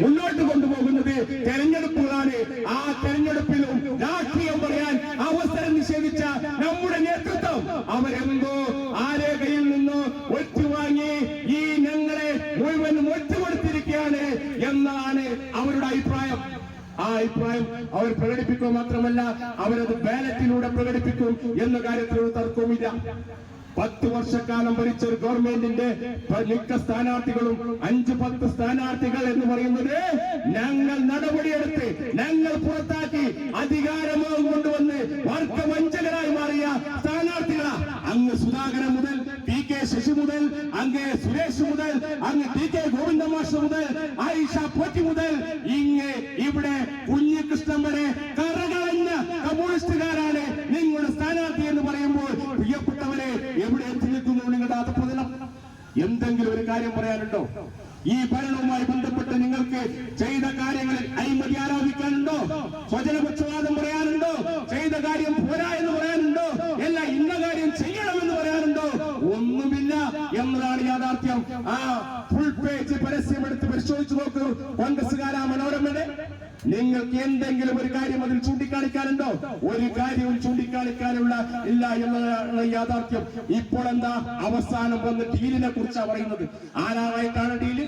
മുന്നോട്ട് കൊണ്ടുപോകുന്നത് തെരഞ്ഞെടുപ്പുകളാണ്. ആ തെരഞ്ഞെടുപ്പിലും രാഷ്ട്രീയം പറയാൻ അവസരം നിഷേധിച്ച നമ്മുടെ നേതൃത്വം അവരെന്തോ ആരെ കയ്യിൽ നിന്നോ ഒറ്റുവാങ്ങി ഈ ഞങ്ങളെ മുഴുവൻ ഒറ്റുകൊടുത്തിരിക്കുകയാണ് എന്നാണ് അവരുടെ അഭിപ്രായം. ആ അഭിപ്രായം അവർ പ്രകടിപ്പിക്കുക മാത്രമല്ല, അവരത് ബാലറ്റിലൂടെ പ്രകടിപ്പിക്കും എന്ന കാര്യത്തിൽ ഒരു തർക്കവുമില്ല. 10 വർഷക്കാലം ഭരിച്ച ഒരു ഗവൺമെന്റിന്റെ മിക്ക സ്ഥാനാർത്ഥികളും 5-10 സ്ഥാനാർത്ഥികൾ എന്ന് പറയുന്നത് ഞങ്ങൾ നടപടിയെടുത്ത് ഞങ്ങൾ പുറത്താക്കി അധികാരമോഹം കൊണ്ടുവന്ന് വർഗവഞ്ചകരായി മാറിയ സ്ഥാനാർത്ഥികളാ. അങ്ങ് സുധാകരൻ മുതൽ PK ശശി മുതൽ അങ്ങ് സുരേഷ് മുതൽ അങ്ങ് TK ഗോവിന്ദമാഷ് മുതൽ ആയിഷ പോറ്റി മുതൽ ഇവിടെ കുഞ്ഞികൃഷ്ണൻ വരെ കറകളഞ്ഞ കമ്മ്യൂണിസ്റ്റുകാരാണ് നിങ്ങളുടെ സ്ഥാനാർത്ഥി എന്ന് പറയുമ്പോൾ പ്രിയപ്പെട്ടവരെ എവിടെ എത്തി നിൽക്കുന്നു നിങ്ങളുടെ അധപതനം? എന്തെങ്കിലും ഒരു കാര്യം പറയാനുണ്ടോ? ഈ ഭരണവുമായി ബന്ധപ്പെട്ട് നിങ്ങൾക്ക് ചെയ്ത കാര്യങ്ങളിൽ അഴിമതി ആരോപിക്കാനുണ്ടോ? സ്വജനപക്ഷപാതം പറയാനുണ്ടോ? ചെയ്ത കാര്യം പോരാ എന്ന് പറയാനുണ്ടോ? അല്ല ഇന്ന കാര്യം ചെയ്യണമെന്ന് പറയാനുണ്ടോ? ഒന്നുമില്ല എന്നതാണ് യാഥാർത്ഥ്യം. ആ ഫുൾ പേജ് പരസ്യമെടുത്ത് പരിശോധിച്ചു നോക്കൂ കോൺഗ്രസുകാരാ മനോരമയുടെ. നിങ്ങൾക്ക് എന്തെങ്കിലും ഒരു കാര്യം അതിൽ ചൂണ്ടിക്കാണിക്കാനുണ്ടോ? ഒരു കാര്യവും ചൂണ്ടിക്കാണിക്കാനുള്ള ഇല്ല എന്നതാണ് യാഥാർത്ഥ്യം. ഇപ്പോൾ എന്താ അവസാനം വന്ന് ഡീലിനെ കുറിച്ചാണ് പറയുന്നത്. ആരാമായിട്ടാണ് ഡീല്?